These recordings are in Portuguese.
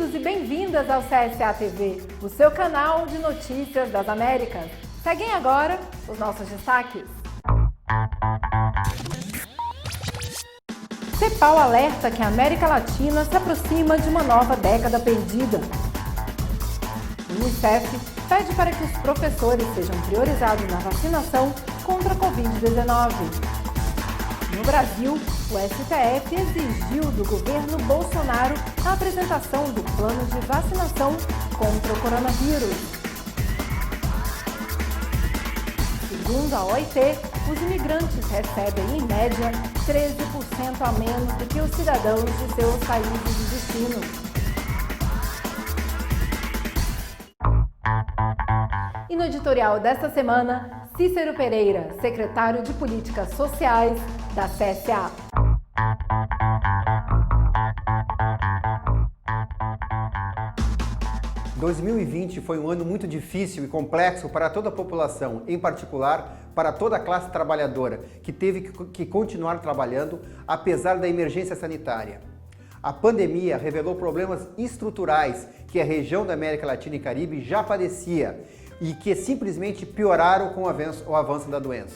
Bem-vindos e bem-vindas ao CSA TV, o seu canal de notícias das Américas. Seguem agora os nossos destaques. CEPAL alerta que a América Latina se aproxima de uma nova década perdida. Unicef pede para que os professores sejam priorizados na vacinação contra a Covid-19. No Brasil, o STF exigiu do governo Bolsonaro a apresentação do plano de vacinação contra o coronavírus. Segundo a OIT, os imigrantes recebem, em média, 13% a menos do que os cidadãos de seus países de destino. E no editorial desta semana, Cícero Pereira, secretário de Políticas Sociais da CSA. Em 2020 foi um ano muito difícil e complexo para toda a população, em particular para toda a classe trabalhadora, que teve que continuar trabalhando apesar da emergência sanitária. A pandemia revelou problemas estruturais que a região da América Latina e Caribe já padecia e que simplesmente pioraram com o avanço da doença.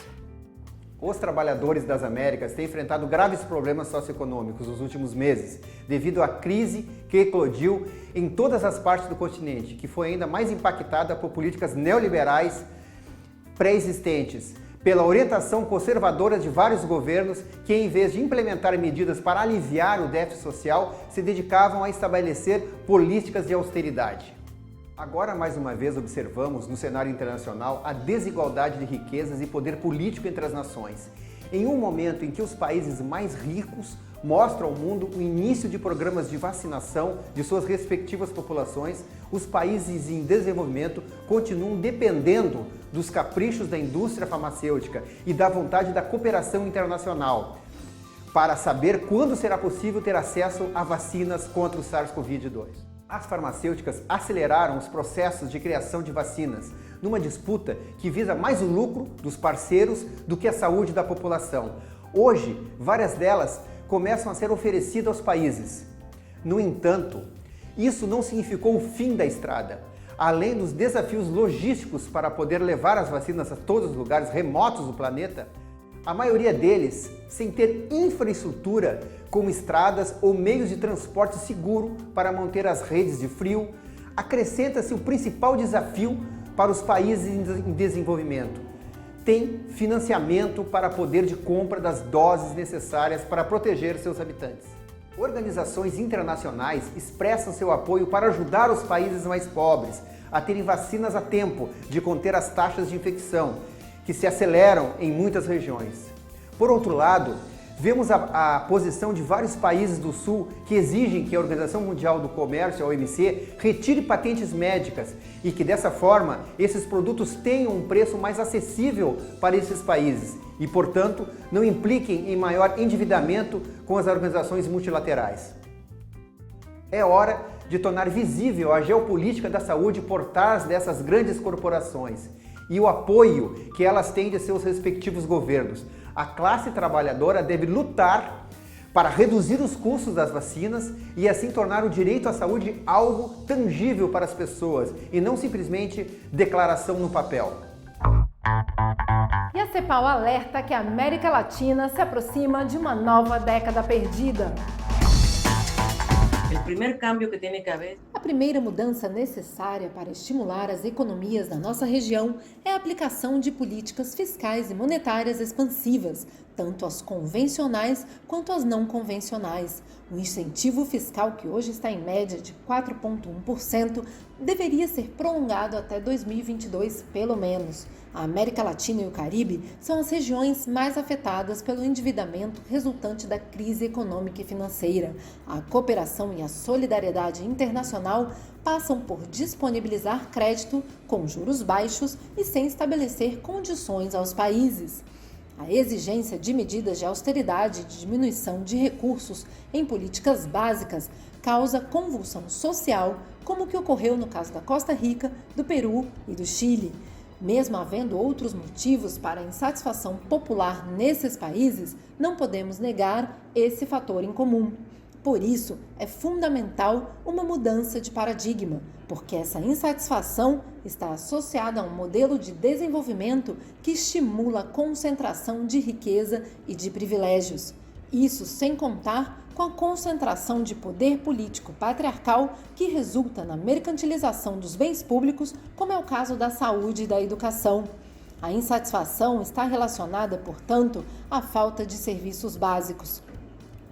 Os trabalhadores das Américas têm enfrentado graves problemas socioeconômicos nos últimos meses, devido à crise que eclodiu em todas as partes do continente, que foi ainda mais impactada por políticas neoliberais pré-existentes, pela orientação conservadora de vários governos que, em vez de implementar medidas para aliviar o déficit social, se dedicavam a estabelecer políticas de austeridade. Agora, mais uma vez, observamos no cenário internacional a desigualdade de riquezas e poder político entre as nações. Em um momento em que os países mais ricos mostram ao mundo o início de programas de vacinação de suas respectivas populações, os países em desenvolvimento continuam dependendo dos caprichos da indústria farmacêutica e da vontade da cooperação internacional para saber quando será possível ter acesso a vacinas contra o SARS-CoV-2. As farmacêuticas aceleraram os processos de criação de vacinas, numa disputa que visa mais o lucro dos parceiros do que a saúde da população. Hoje, várias delas começam a ser oferecidas aos países. No entanto, isso não significou o fim da estrada. Além dos desafios logísticos para poder levar as vacinas a todos os lugares remotos do planeta, a maioria deles sem ter infraestrutura como estradas ou meios de transporte seguro para manter as redes de frio, acrescenta-se o principal desafio para os países em desenvolvimento. Tem financiamento para poder de compra das doses necessárias para proteger seus habitantes. Organizações internacionais expressam seu apoio para ajudar os países mais pobres a terem vacinas a tempo de conter as taxas de infecção, que se aceleram em muitas regiões. Por outro lado, vemos a posição de vários países do Sul que exigem que a Organização Mundial do Comércio, a OMC, retire patentes médicas e que, dessa forma, esses produtos tenham um preço mais acessível para esses países e, portanto, não impliquem em maior endividamento com as organizações multilaterais. É hora de tornar visível a geopolítica da saúde por trás dessas grandes corporações e o apoio que elas têm de seus respectivos governos. A classe trabalhadora deve lutar para reduzir os custos das vacinas e assim tornar o direito à saúde algo tangível para as pessoas e não simplesmente declaração no papel. E a CEPAL alerta que a América Latina se aproxima de uma nova década perdida. A primeira mudança necessária para estimular as economias na nossa região é a aplicação de políticas fiscais e monetárias expansivas, tanto as convencionais quanto as não convencionais. O incentivo fiscal, que hoje está em média de 4,1%, deveria ser prolongado até 2022, pelo menos. A América Latina e o Caribe são as regiões mais afetadas pelo endividamento resultante da crise econômica e financeira. A cooperação e a solidariedade internacional passam por disponibilizar crédito com juros baixos e sem estabelecer condições aos países. A exigência de medidas de austeridade e de diminuição de recursos em políticas básicas causa convulsão social, como o que ocorreu no caso da Costa Rica, do Peru e do Chile. Mesmo havendo outros motivos para a insatisfação popular nesses países, não podemos negar esse fator em comum. Por isso, é fundamental uma mudança de paradigma, porque essa insatisfação está associada a um modelo de desenvolvimento que estimula a concentração de riqueza e de privilégios. Isso sem contar com a concentração de poder político patriarcal que resulta na mercantilização dos bens públicos, como é o caso da saúde e da educação. A insatisfação está relacionada, portanto, à falta de serviços básicos,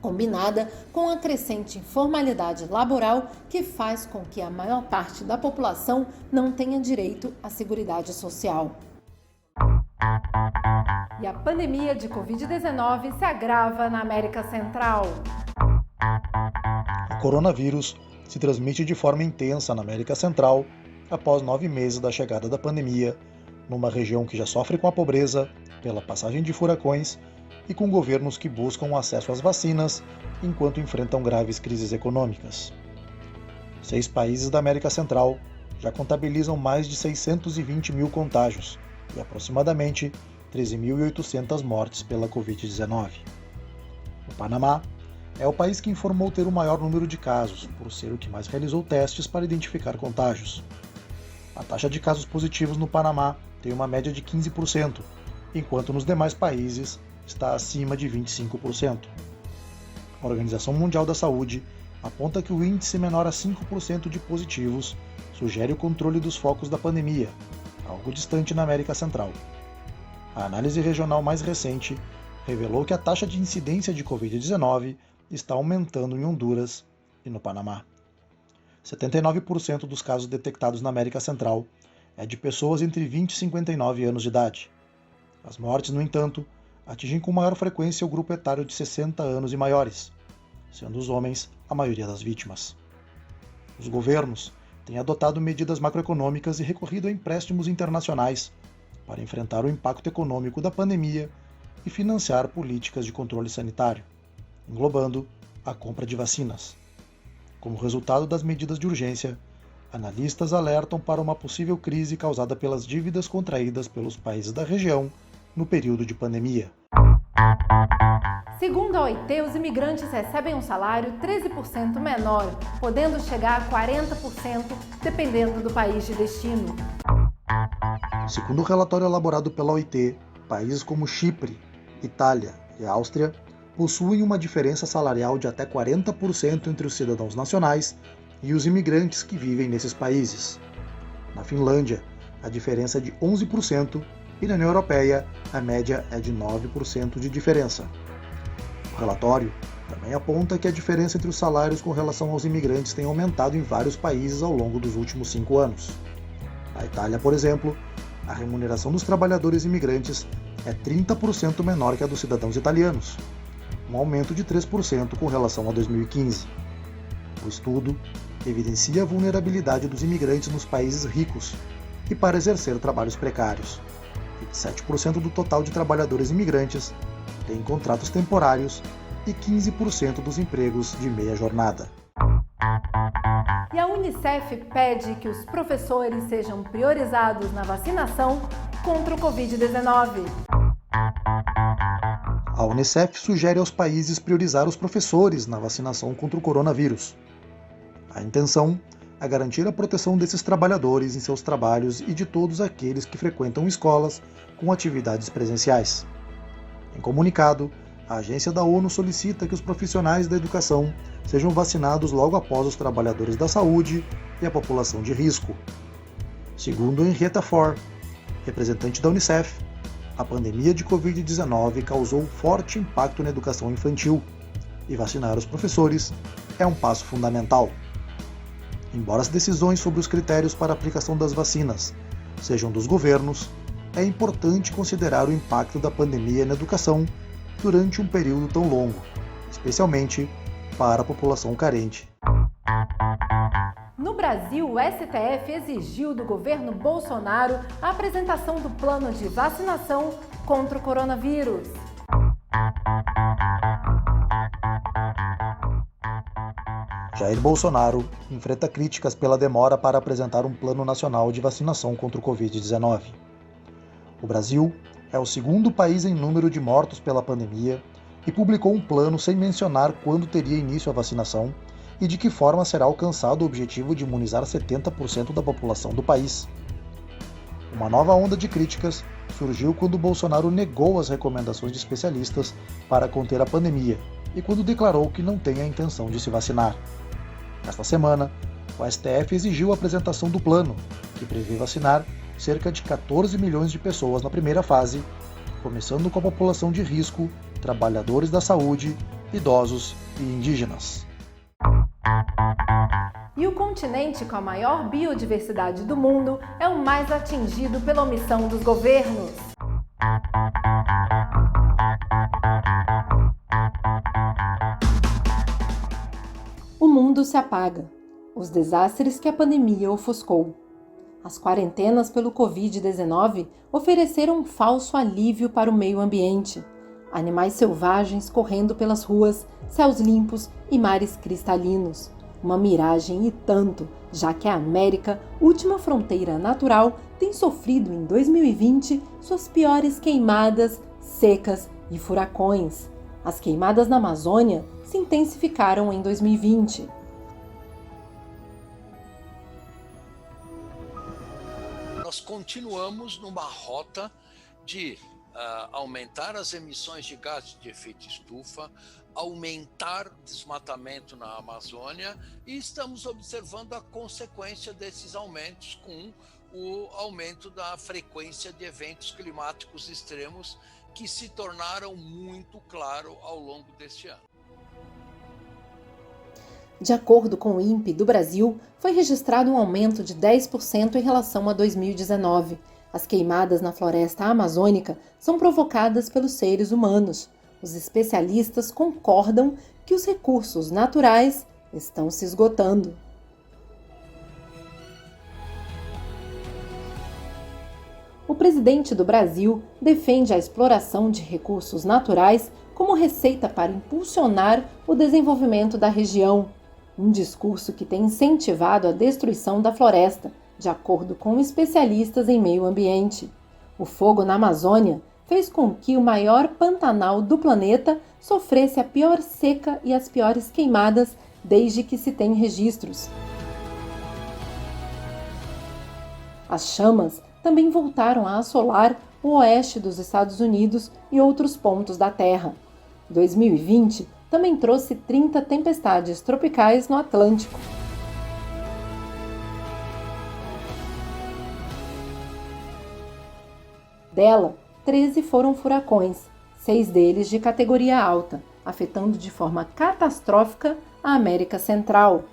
combinada com a crescente informalidade laboral que faz com que a maior parte da população não tenha direito à Seguridade Social. E a pandemia de Covid-19 se agrava na América Central. O coronavírus se transmite de forma intensa na América Central após 9 meses da chegada da pandemia, numa região que já sofre com a pobreza, pela passagem de furacões e com governos que buscam acesso às vacinas enquanto enfrentam graves crises econômicas. 6 países da América Central já contabilizam mais de 620 mil contágios e aproximadamente 13.800 mortes pela Covid-19. O Panamá é o país que informou ter o maior número de casos, por ser o que mais realizou testes para identificar contágios. A taxa de casos positivos no Panamá tem uma média de 15%, enquanto nos demais países está acima de 25%. A Organização Mundial da Saúde aponta que o índice menor a 5% de positivos sugere o controle dos focos da pandemia, algo distante na América Central. A análise regional mais recente revelou que a taxa de incidência de Covid-19 está aumentando em Honduras e no Panamá. 79% dos casos detectados na América Central é de pessoas entre 20 e 59 anos de idade. As mortes, no entanto, atingem com maior frequência o grupo etário de 60 anos e maiores, sendo os homens a maioria das vítimas. Os governos têm adotado medidas macroeconômicas e recorrido a empréstimos internacionais para enfrentar o impacto econômico da pandemia e financiar políticas de controle sanitário, englobando a compra de vacinas. Como resultado das medidas de urgência, analistas alertam para uma possível crise causada pelas dívidas contraídas pelos países da região no período de pandemia. Segundo a OIT, os imigrantes recebem um salário 13% menor, podendo chegar a 40% dependendo do país de destino. Segundo o relatório elaborado pela OIT, países como Chipre, Itália e Áustria possuem uma diferença salarial de até 40% entre os cidadãos nacionais e os imigrantes que vivem nesses países. Na Finlândia, a diferença é de 11% e na União Europeia, a média é de 9% de diferença. O relatório também aponta que a diferença entre os salários com relação aos imigrantes tem aumentado em vários países ao longo dos últimos 5 anos. Na Itália, por exemplo, a remuneração dos trabalhadores imigrantes é 30% menor que a dos cidadãos italianos, um aumento de 3% com relação a 2015. O estudo evidencia a vulnerabilidade dos imigrantes nos países ricos e para exercer trabalhos precários. 27% do total de trabalhadores imigrantes têm contratos temporários e 15% dos empregos de meia jornada. E a Unicef pede que os professores sejam priorizados na vacinação contra o Covid-19. A Unicef sugere aos países priorizar os professores na vacinação contra o coronavírus. A intenção é garantir a proteção desses trabalhadores em seus trabalhos e de todos aqueles que frequentam escolas com atividades presenciais. Em comunicado, a agência da ONU solicita que os profissionais da educação sejam vacinados logo após os trabalhadores da saúde e a população de risco. Segundo Henrietta Fore, representante da Unicef, a pandemia de Covid-19 causou forte impacto na educação infantil e vacinar os professores é um passo fundamental. Embora as decisões sobre os critérios para a aplicação das vacinas sejam dos governos, é importante considerar o impacto da pandemia na educação durante um período tão longo, especialmente para a população carente. No Brasil, o STF exigiu do governo Bolsonaro a apresentação do plano de vacinação contra o coronavírus. Jair Bolsonaro enfrenta críticas pela demora para apresentar um plano nacional de vacinação contra o Covid-19. O Brasil é o segundo país em número de mortos pela pandemia, e publicou um plano sem mencionar quando teria início a vacinação e de que forma será alcançado o objetivo de imunizar 70% da população do país. Uma nova onda de críticas surgiu quando Bolsonaro negou as recomendações de especialistas para conter a pandemia e quando declarou que não tem a intenção de se vacinar. Nesta semana, o STF exigiu a apresentação do plano, que prevê vacinar cerca de 14 milhões de pessoas na primeira fase, começando com a população de risco, trabalhadores da saúde, idosos e indígenas. E o continente com a maior biodiversidade do mundo é o mais atingido pela omissão dos governos. O mundo se apaga. Os desastres que a pandemia ofuscou. As quarentenas pelo Covid-19 ofereceram um falso alívio para o meio ambiente. Animais selvagens correndo pelas ruas, céus limpos e mares cristalinos. Uma miragem e tanto, já que a América, última fronteira natural, tem sofrido em 2020 suas piores queimadas, secas e furacões. As queimadas na Amazônia se intensificaram em 2020. Nós continuamos numa rota de aumentar as emissões de gases de efeito estufa, aumentar o desmatamento na Amazônia e estamos observando a consequência desses aumentos com o aumento da frequência de eventos climáticos extremos que se tornaram muito claro ao longo deste ano. De acordo com o INPE do Brasil, foi registrado um aumento de 10% em relação a 2019. As queimadas na floresta amazônica são provocadas pelos seres humanos. Os especialistas concordam que os recursos naturais estão se esgotando. O presidente do Brasil defende a exploração de recursos naturais como receita para impulsionar o desenvolvimento da região. Um discurso que tem incentivado a destruição da floresta, de acordo com especialistas em meio ambiente. O fogo na Amazônia fez com que o maior pantanal do planeta sofresse a pior seca e as piores queimadas desde que se tem registros. As chamas também voltaram a assolar o oeste dos Estados Unidos e outros pontos da Terra. 2020 também trouxe 30 tempestades tropicais no Atlântico. Dela, 13 foram furacões, 6 deles de categoria alta, afetando de forma catastrófica a América Central.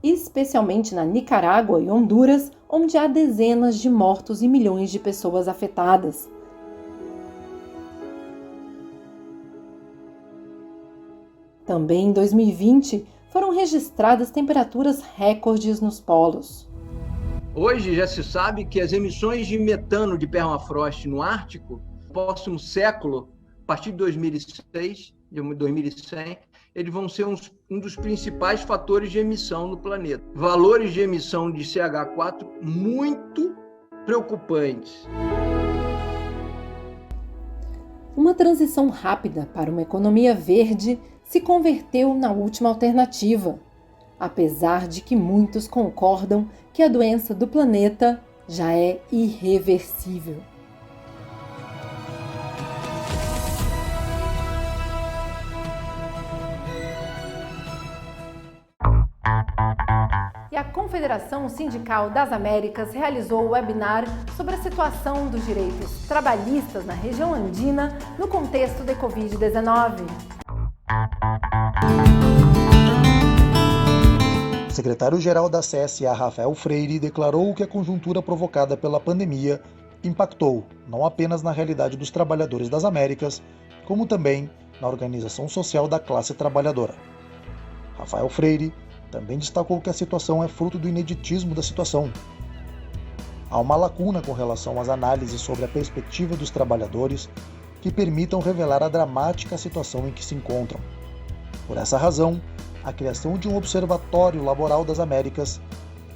Especialmente na Nicarágua e Honduras, onde há dezenas de mortos e milhões de pessoas afetadas. Também em 2020, foram registradas temperaturas recordes nos polos. Hoje já se sabe que as emissões de metano de permafrost no Ártico, no próximo século, a partir de 2100, eles vão ser um dos principais fatores de emissão no planeta. Valores de emissão de CH4 muito preocupantes. Uma transição rápida para uma economia verde se converteu na última alternativa, apesar de que muitos concordam que a doença do planeta já é irreversível. E a Confederação Sindical das Américas realizou o webinar sobre a situação dos direitos trabalhistas na região andina no contexto da Covid-19. O secretário-geral da CSA, Rafael Freire, declarou que a conjuntura provocada pela pandemia impactou não apenas na realidade dos trabalhadores das Américas, como também na organização social da classe trabalhadora. Rafael Freire também destacou que a situação é fruto do ineditismo da situação. Há uma lacuna com relação às análises sobre a perspectiva dos trabalhadores que permitam revelar a dramática situação em que se encontram. Por essa razão, a criação de um Observatório Laboral das Américas,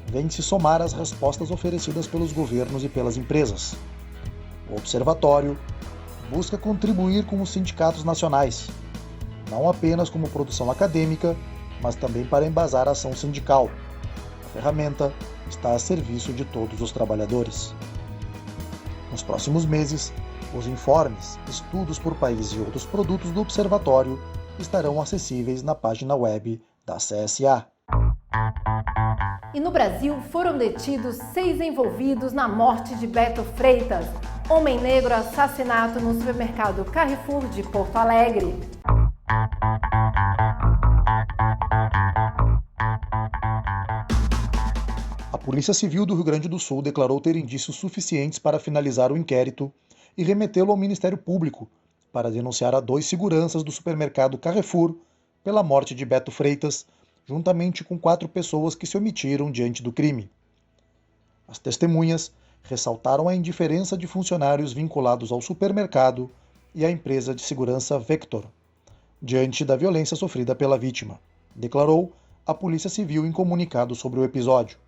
vem se somar às respostas oferecidas pelos governos e pelas empresas. O Observatório busca contribuir com os sindicatos nacionais, não apenas como produção acadêmica, mas também para embasar a ação sindical. A ferramenta está a serviço de todos os trabalhadores. Nos próximos meses, os informes, estudos por país e outros produtos do Observatório estarão acessíveis na página web da CSA. E no Brasil foram detidos 6 envolvidos na morte de Beto Freitas, homem negro assassinado no supermercado Carrefour de Porto Alegre. A Polícia Civil do Rio Grande do Sul declarou ter indícios suficientes para finalizar o inquérito e remetê-lo ao Ministério Público para denunciar a 2 seguranças do supermercado Carrefour pela morte de Beto Freitas, juntamente com 4 pessoas que se omitiram diante do crime. As testemunhas ressaltaram a indiferença de funcionários vinculados ao supermercado e à empresa de segurança Vector, diante da violência sofrida pela vítima, declarou a Polícia Civil em comunicado sobre o episódio.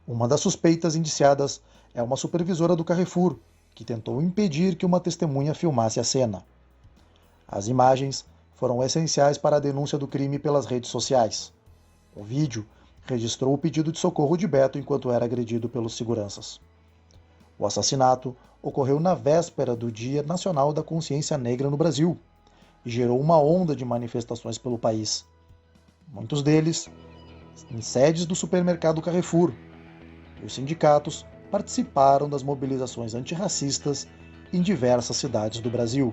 Uma das suspeitas indiciadas é uma supervisora do Carrefour, que tentou impedir que uma testemunha filmasse a cena. As imagens foram essenciais para a denúncia do crime pelas redes sociais. O vídeo registrou o pedido de socorro de Beto enquanto era agredido pelos seguranças. O assassinato ocorreu na véspera do Dia Nacional da Consciência Negra no Brasil e gerou uma onda de manifestações pelo país. Muitos deles em sedes do supermercado Carrefour. E os sindicatos participaram das mobilizações antirracistas em diversas cidades do Brasil.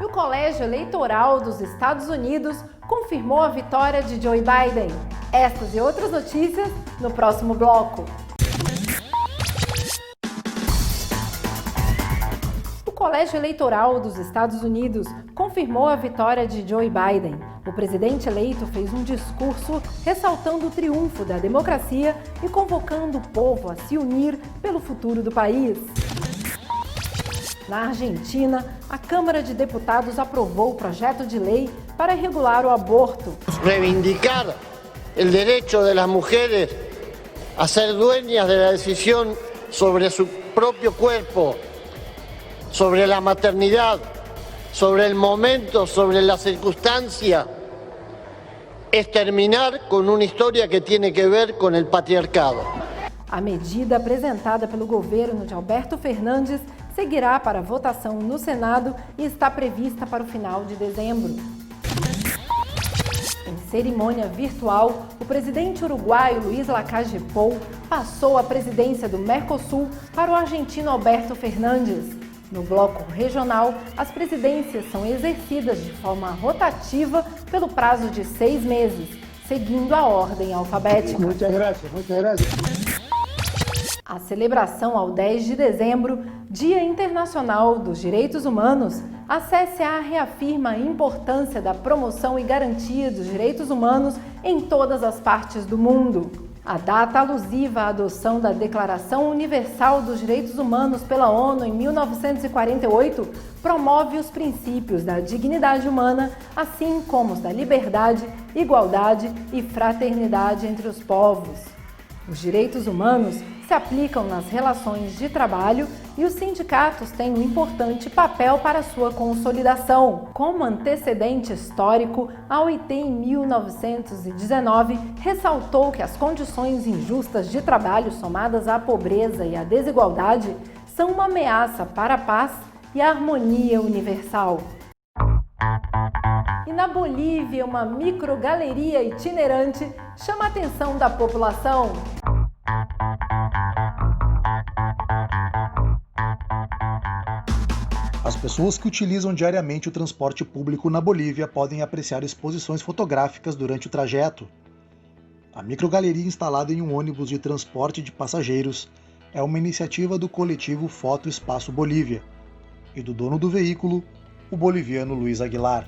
E o Colégio Eleitoral dos Estados Unidos confirmou a vitória de Joe Biden. Essas e outras notícias no próximo bloco. O Colégio Eleitoral dos Estados Unidos confirmou a vitória de Joe Biden. O presidente eleito fez um discurso ressaltando o triunfo da democracia e convocando o povo a se unir pelo futuro do país. Na Argentina, a Câmara de Deputados aprovou o projeto de lei para regular o aborto. Reivindicar o direito das mulheres a ser dueñas da decisão sobre seu próprio corpo, sobre a maternidade, sobre o momento, sobre a circunstância, é terminar com uma história que tem que ver com o patriarcado. A medida apresentada pelo governo de Alberto Fernandes seguirá para votação no Senado e está prevista para o final de dezembro. Em cerimônia virtual, o presidente uruguaio Luiz Lacalle Pou passou a presidência do Mercosul para o argentino Alberto Fernandes. No bloco regional, as presidências são exercidas de forma rotativa pelo prazo de 6 meses, seguindo a ordem alfabética. Muchas gracias. A celebração ao 10 de dezembro, Dia Internacional dos Direitos Humanos, a CSA reafirma a importância da promoção e garantia dos direitos humanos em todas as partes do mundo. A data alusiva à adoção da Declaração Universal dos Direitos Humanos pela ONU em 1948 promove os princípios da dignidade humana, assim como os da liberdade, igualdade e fraternidade entre os povos. Os direitos humanos se aplicam nas relações de trabalho e os sindicatos têm um importante papel para sua consolidação. Como antecedente histórico, a OIT em 1919 ressaltou que as condições injustas de trabalho somadas à pobreza e à desigualdade são uma ameaça para a paz e a harmonia universal. E na Bolívia, uma microgaleria itinerante chama a atenção da população. As pessoas que utilizam diariamente o transporte público na Bolívia podem apreciar exposições fotográficas durante o trajeto. A microgaleria instalada em um ônibus de transporte de passageiros é uma iniciativa do coletivo Foto Espaço Bolívia e do dono do veículo, o boliviano Luiz Aguilar.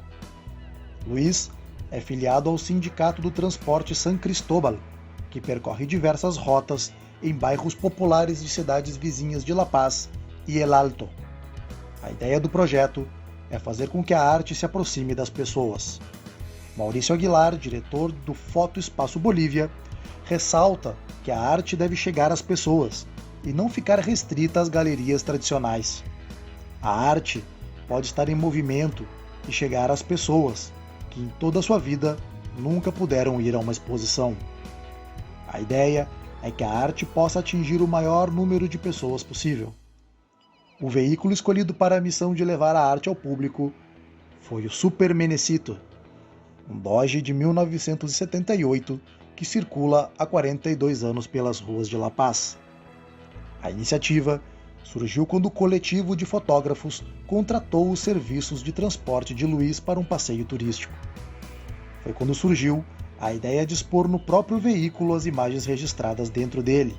Luiz é filiado ao Sindicato do Transporte San Cristóbal, que percorre diversas rotas em bairros populares de cidades vizinhas de La Paz e El Alto. A ideia do projeto é fazer com que a arte se aproxime das pessoas. Maurício Aguilar, diretor do Foto Espaço Bolívia, ressalta que a arte deve chegar às pessoas e não ficar restrita às galerias tradicionais. A arte pode estar em movimento e chegar às pessoas que em toda a sua vida nunca puderam ir a uma exposição. A ideia é que a arte possa atingir o maior número de pessoas possível. O veículo escolhido para a missão de levar a arte ao público foi o Super Menecito, um Dodge de 1978 que circula há 42 anos pelas ruas de La Paz. A iniciativa surgiu quando o coletivo de fotógrafos contratou os serviços de transporte de Luiz para um passeio turístico. Foi quando surgiu a ideia de expor no próprio veículo as imagens registradas dentro dele.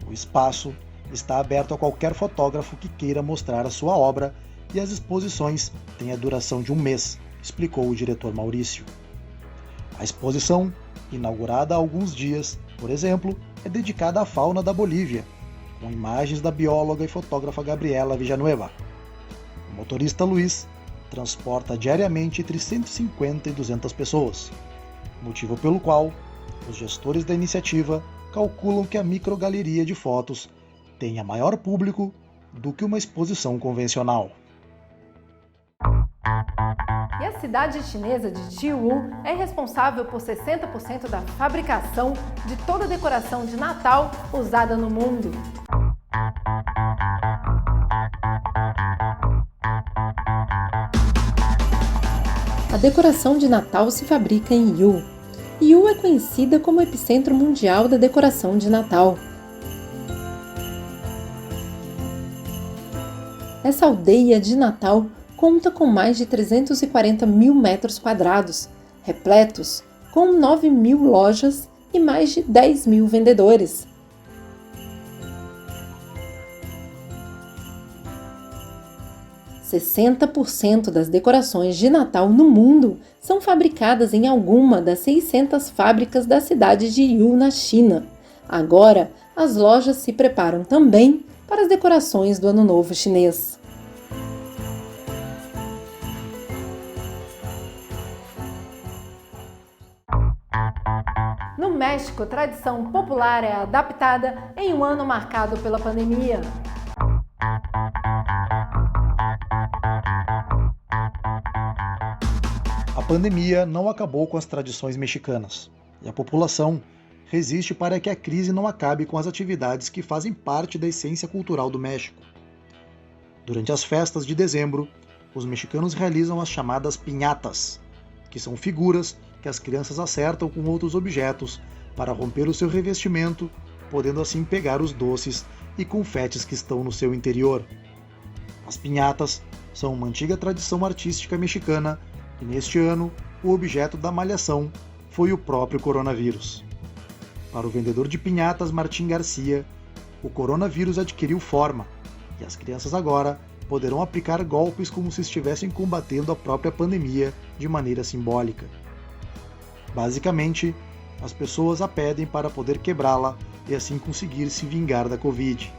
O espaço está aberto a qualquer fotógrafo que queira mostrar a sua obra e as exposições têm a duração de um mês, explicou o diretor Maurício. A exposição, inaugurada há alguns dias, por exemplo, é dedicada à fauna da Bolívia, com imagens da bióloga e fotógrafa Gabriela Villanueva. O motorista Luiz transporta diariamente entre 150 e 200 pessoas, motivo pelo qual os gestores da iniciativa calculam que a microgaleria de fotos tenha maior público do que uma exposição convencional. E a cidade chinesa de Jiwu é responsável por 60% da fabricação de toda a decoração de Natal usada no mundo. A decoração de Natal se fabrica em Yiwu. Yiwu é conhecida como o epicentro mundial da decoração de Natal. Essa aldeia de Natal conta com mais de 340 mil metros quadrados, repletos com 9 mil lojas e mais de 10 mil vendedores. – 60% das decorações de Natal no mundo são fabricadas em alguma das 600 fábricas da cidade de Yiwu, na China. Agora, as lojas se preparam também para as decorações do Ano Novo Chinês. No México, a tradição popular é adaptada em um ano marcado pela pandemia. A pandemia não acabou com as tradições mexicanas, e a população resiste para que a crise não acabe com as atividades que fazem parte da essência cultural do México. Durante as festas de dezembro, os mexicanos realizam as chamadas piñatas, que são figuras que as crianças acertam com outros objetos para romper o seu revestimento, podendo assim pegar os doces e confetes que estão no seu interior. As piñatas são uma antiga tradição artística mexicana e neste ano o objeto da malhação foi o próprio coronavírus. Para o vendedor de piñatas Martim Garcia, o coronavírus adquiriu forma e as crianças agora poderão aplicar golpes como se estivessem combatendo a própria pandemia de maneira simbólica. Basicamente, as pessoas a pedem para poder quebrá-la e assim conseguir se vingar da Covid.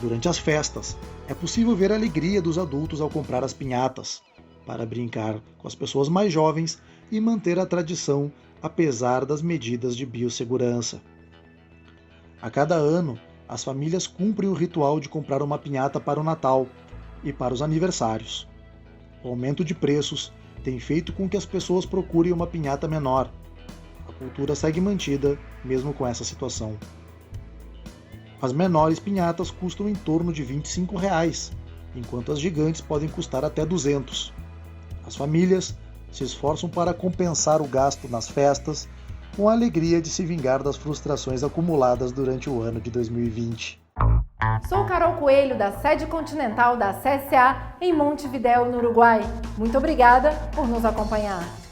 Durante as festas, é possível ver a alegria dos adultos ao comprar as piñatas, para brincar com as pessoas mais jovens e manter a tradição apesar das medidas de biossegurança. A cada ano, as famílias cumprem o ritual de comprar uma piñata para o Natal e para os aniversários. O aumento de preços tem feito com que as pessoas procurem uma piñata menor. A cultura segue mantida, mesmo com essa situação. As menores piñatas custam em torno de R$ 25,00, enquanto as gigantes podem custar até R$ 200. As famílias se esforçam para compensar o gasto nas festas, com a alegria de se vingar das frustrações acumuladas durante o ano de 2020. Sou Carol Coelho, da sede continental da CSA em Montevidéu, no Uruguai. Muito obrigada por nos acompanhar.